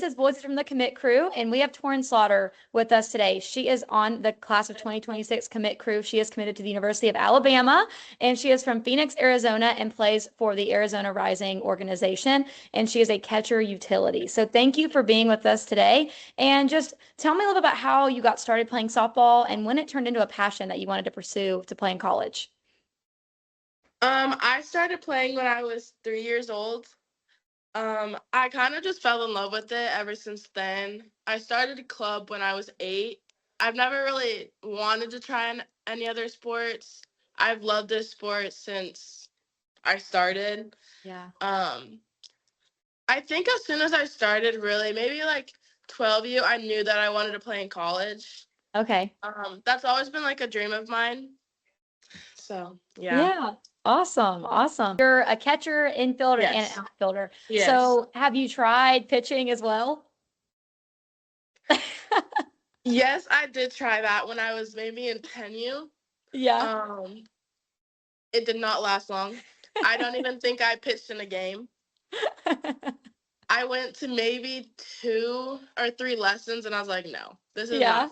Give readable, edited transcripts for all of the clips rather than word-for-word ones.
This is Voices from the Commit Crew, and we have Torynn Slaughter with us today. She is on the class of 2026 Commit Crew. She is committed to the University of Alabama, and she is from Phoenix, Arizona, and plays for the Arizona Rising organization, and she is a catcher utility. So thank you for being with us today, and just tell me a little bit about how you got started playing softball and when it turned into a passion that you wanted to pursue to play in college. I started playing when I was 3 years old. I kind of just fell in love with it ever since then. I started a club when I was 8. I've never really wanted to try any other sports. I've loved this sport since I started. Yeah. I think as soon as I started, really, maybe like 12U, I knew that I wanted to play in college. Okay. That's always been like a dream of mine. So, yeah. Yeah. Awesome. Awesome. You're a catcher, infielder, and Yes. an outfielder. Yes. So have you tried pitching as well? Yes, I did try that when I was maybe in 10U. Yeah. It did not last long. I don't even think I pitched in a game. I went to maybe 2 or 3 lessons, and I was like, no, this is Yeah. not.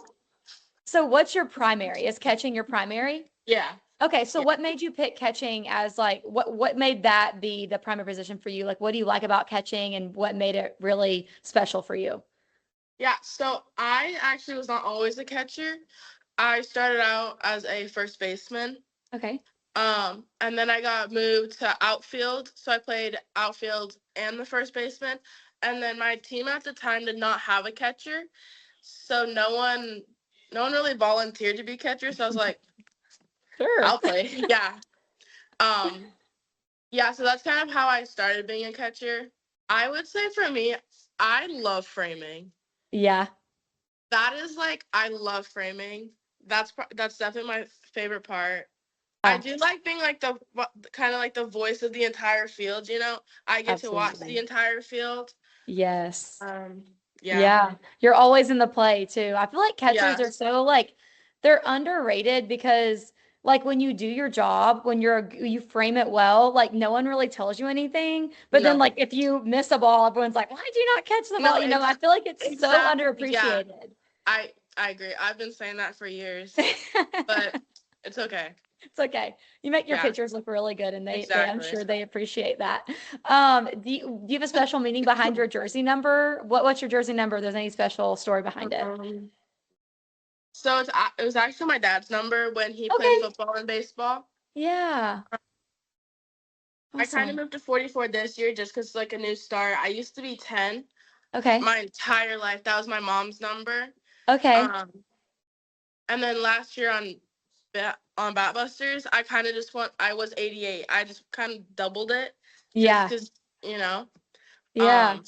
So what's your primary? Is catching your primary? Yeah. Okay, so Yeah. what made you pick catching as like what made that be the primary position for you? Like what do you like about catching and what made it really special for you? Yeah, so I actually was not always a catcher. I started out as a first baseman. Okay. And then I got moved to outfield, so I played outfield and the first baseman. And then my team at the time did not have a catcher, so no one really volunteered to be catcher. So I was like, Sure. I'll play. Yeah. Yeah. So that's kind of how I started being a catcher. I would say for me, I love framing. Yeah. That is like I love framing. That's definitely my favorite part. I do like being like the kind of like the voice of the entire field, you know. I get to watch Absolutely. the entire field. Yes. Yeah. Yeah. You're always in the play too. I feel like catchers Yeah. are so like they're underrated because like when you do your job, when you frame it well, like no one really tells you anything. But then No. like if you miss a ball, everyone's like, "Why'd you not catch the No, ball?" You know, I feel like it's so exactly. Yeah. underappreciated. I agree. I've been saying that for years, but it's okay. It's okay. You make your Yeah. pictures look really good and I'm Exactly. sure they appreciate that. Do you have a special meaning behind your jersey number? What's your jersey number? If there's any special story behind it? So it was actually my dad's number when he played Okay. football and baseball. Yeah. I kind of Awesome. moved to 44 this year just because it's like a new start. I used to be 10 Okay. my entire life. That was my mom's number. Okay. Um, and then last year on Batbusters, I kind of I was 88. I just kind of doubled it just Yeah. because, you know. Yeah.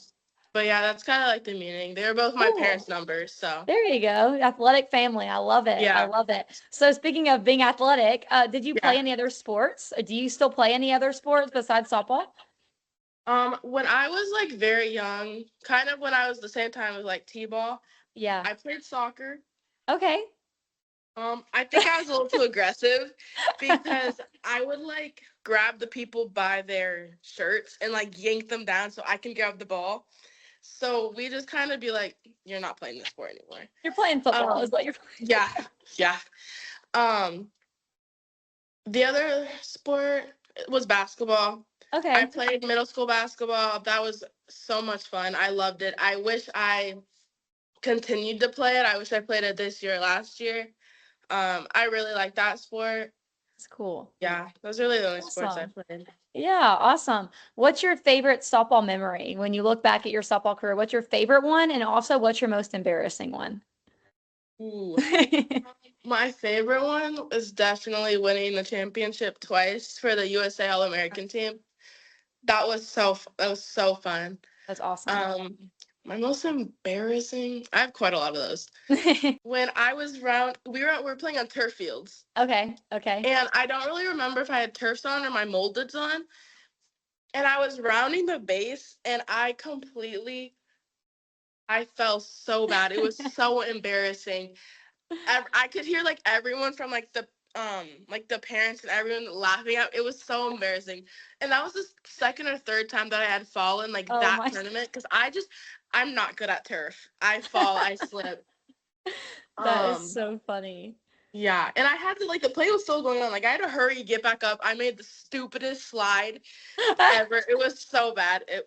But yeah, that's kind of like the meaning. They were both my parents' Cool. numbers, so. There you go. Athletic family. I love it. I Yeah. love it. So speaking of being athletic, did you play Yeah. any other sports? Do you still play any other sports besides softball? When I was like very young, kind of when I was the same time as like T-ball, Yeah. I played soccer. Okay. I think I was a little too aggressive because I would like grab the people by their shirts and like yank them down so I can grab the ball. So we just kind of be like, "You're not playing this sport anymore." You're playing football is what you're playing. Yeah, yeah. The other sport was basketball. Okay. I played middle school basketball. That was so much fun. I loved it. I wish I continued to play it. I wish I played it this year or last year. I really like that sport. It's cool. Yeah, those are really the only sports I Awesome. played. Yeah, awesome. What's your favorite softball memory when you look back at your softball career? What's your favorite one? And also, what's your most embarrassing one? Ooh. My favorite one is definitely winning the championship twice for the USA All-American team. That was so fun. That's awesome. My most embarrassing, I have quite a lot of those. When I was we were playing on turf fields. Okay. Okay. And I don't really remember if I had turfs on or my moldeds on. And I was rounding the base and I fell so bad. It was so embarrassing. I could hear like everyone from like the parents and everyone laughing at it. Was so embarrassing. And that was the second or third time that I had fallen like Oh that my. tournament because I'm not good at turf. I fall, I slip. That is Um, so funny. yeah, and I had to like the play was still going on. Like I had to hurry, get back up. I made the stupidest slide ever. It was so bad. It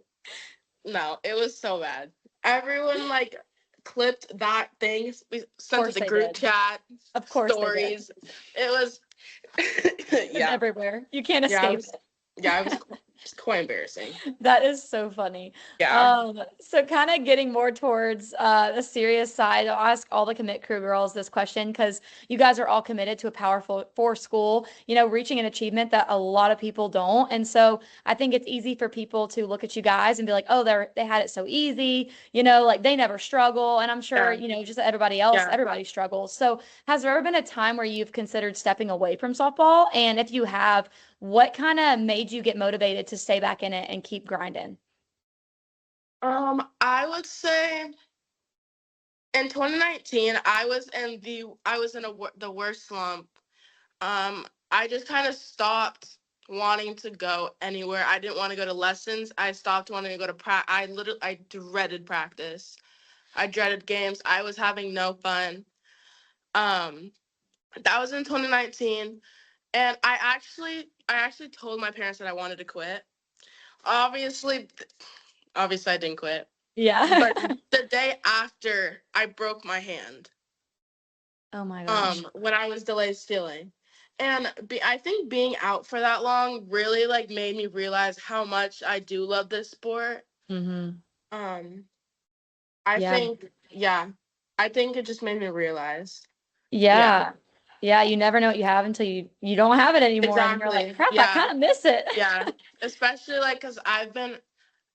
was so bad. Everyone like clipped that thing. We Of sent it course the they group did. chat Of course they did. stories. It was It's yeah. everywhere. You can't Yeah, escape it was just quite embarrassing. That is so funny. Yeah. So kind of getting more towards the serious side, I'll ask all the commit crew girls this question because you guys are all committed to a powerful for school, reaching an achievement that a lot of people don't. And so I think it's easy for people to look at you guys and be like, oh, they had it so easy, like they never struggle. And I'm sure, Yeah. just everybody else, Yeah. everybody struggles. So has there ever been a time where you've considered stepping away from softball? And if you have, what kind of made you get motivated to stay back in it and keep grinding? I would say in 2019, I was in the worst slump. I just kind of stopped wanting to go anywhere. I didn't want to go to lessons. I stopped wanting to go to I dreaded practice. I dreaded games. I was having no fun. Um, that was in 2019, and I actually told my parents that I wanted to quit. Obviously, obviously I didn't quit. Yeah. But the day after I broke my hand, Oh my gosh. when I was delayed stealing. And I think being out for that long really like made me realize how much I do love this sport. Mm-hmm. Um, I Yeah. think, yeah, I think it just made me realize. Yeah, Yeah. Yeah, you never know what you have until you don't have it anymore and you're like, exactly. crap, I Yeah, kind of miss it. yeah. Especially like because I've been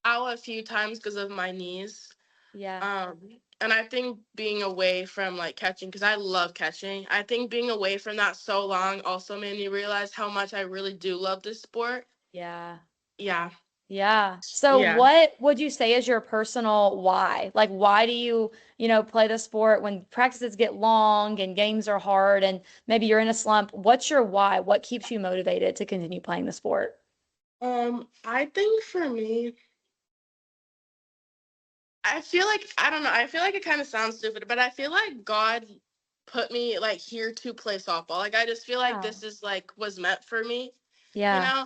out a few times because of my knees. Yeah. Um, and I think being away from like catching, because I love catching, I think being away from that so long also made me realize how much I really do love this sport. Yeah. Yeah, Yeah. So yeah. what would you say is your personal why? Like why do you, play the sport when practices get long and games are hard and maybe you're in a slump? What's your why? What keeps you motivated to continue playing the sport? I think for me, I feel like I don't know. I feel like it kind of sounds stupid, but I feel like God put me like here to play softball. Like I just feel like Yeah. this is like was meant for me. You Yeah. know,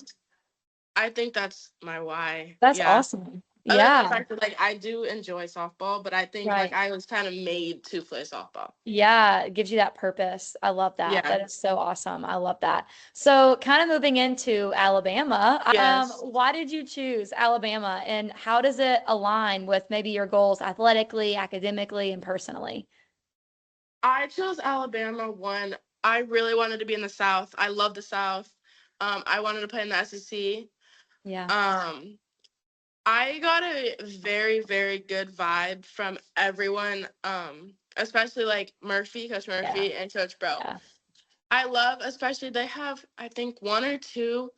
I think that's my why. That's Yeah. awesome. Other than the Yeah. fact that like I do enjoy softball, but I think like Right. I was kind of made to play softball. Yeah, it gives you that purpose. I love that. Yeah. That is so awesome. I love that. So, kind of moving into Alabama, Yes. why did you choose Alabama and how does it align with maybe your goals athletically, academically, and personally? I chose Alabama when I really wanted to be in the South. I love the South. I wanted to play in the SEC. Yeah. Um, I got a very, very good vibe from everyone, especially like Coach Yeah. Murphy, and Coach Bro. Yeah. I love, especially they have, I think, one or two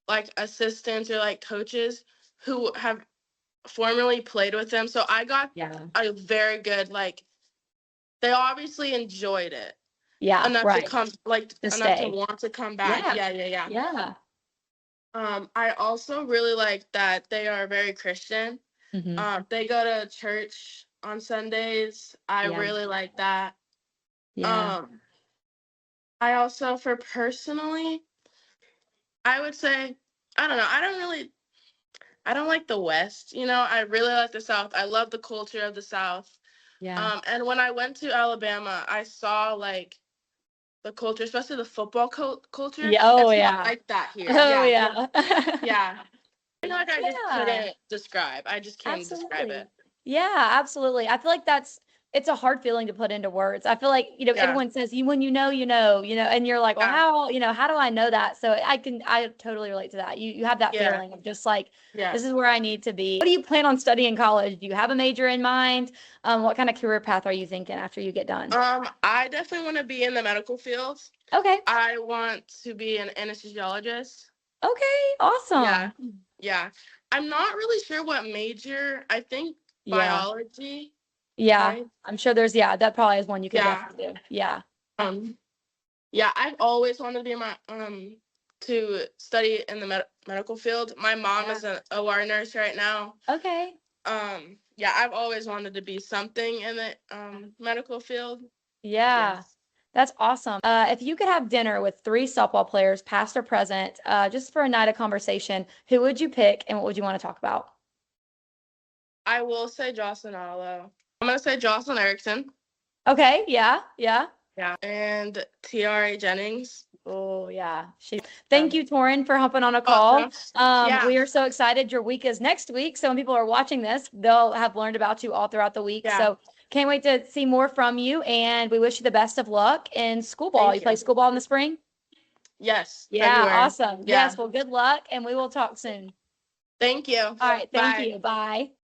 like assistants or like coaches who have formerly played with them. So I got Yeah. a very good like. They obviously enjoyed it Yeah. enough to Right. come, like To enough to stay. want to come back. Yeah. Yeah, yeah, yeah. Yeah. I also really like that they are very Christian. Hmm. They go to church on Sundays. I Yeah. really like that. Yeah. Um, I also, for personally, I would say, I don't know. I don't like the West. You know, I really like the South. I love the culture of the South. Yeah. And when I went to Alabama, I saw like the culture, especially the football culture. Yeah. Oh, It's not yeah. like that here. Oh, Yeah, yeah. yeah. I feel like I just Yeah. couldn't describe. I just can't describe Absolutely. it. Yeah, absolutely. I feel like it's a hard feeling to put into words. I feel like, Yeah, everyone says you when and you're like, well, yeah, how do I know that? So I totally relate to that. You have that yeah, feeling of just like, yeah. this is where I need to be. What do you plan on studying in college? Do you have a major in mind? What kind of career path are you thinking after you get done? I definitely want to be in the medical field. Okay. I want to be an anesthesiologist. Okay. Yeah, Awesome. yeah. I'm not really sure what major. I think Yeah. biology, Yeah. right? I'm sure that probably is one you could Yeah. definitely do. Yeah. Um, yeah, I've always wanted to be to study in the medical field. My mom Yeah. is an OR nurse right now. Okay. yeah, I've always wanted to be something in the medical field. Yeah. Yes. That's awesome. If you could have dinner with three softball players, past or present, just for a night of conversation, who would you pick and what would you want to talk about? I will say Jocelyn Allo. I'm gonna say Jocelyn Erickson. Okay, yeah, yeah. Yeah. And T.R.A. Jennings. Oh, yeah. Yeah. Thank you, Toryn, for hopping on a Oh, call. no. Yeah. We are so excited. Your week is next week. So when people are watching this, they'll have learned about you all throughout the week. Yeah. So can't wait to see more from you. And we wish you the best of luck in school ball. Thank You play you. school ball in the spring? Yes. Yeah, February. awesome. Yeah. Yes, well, good luck, and we will talk soon. Thank you. All right, thank Bye. you. Bye.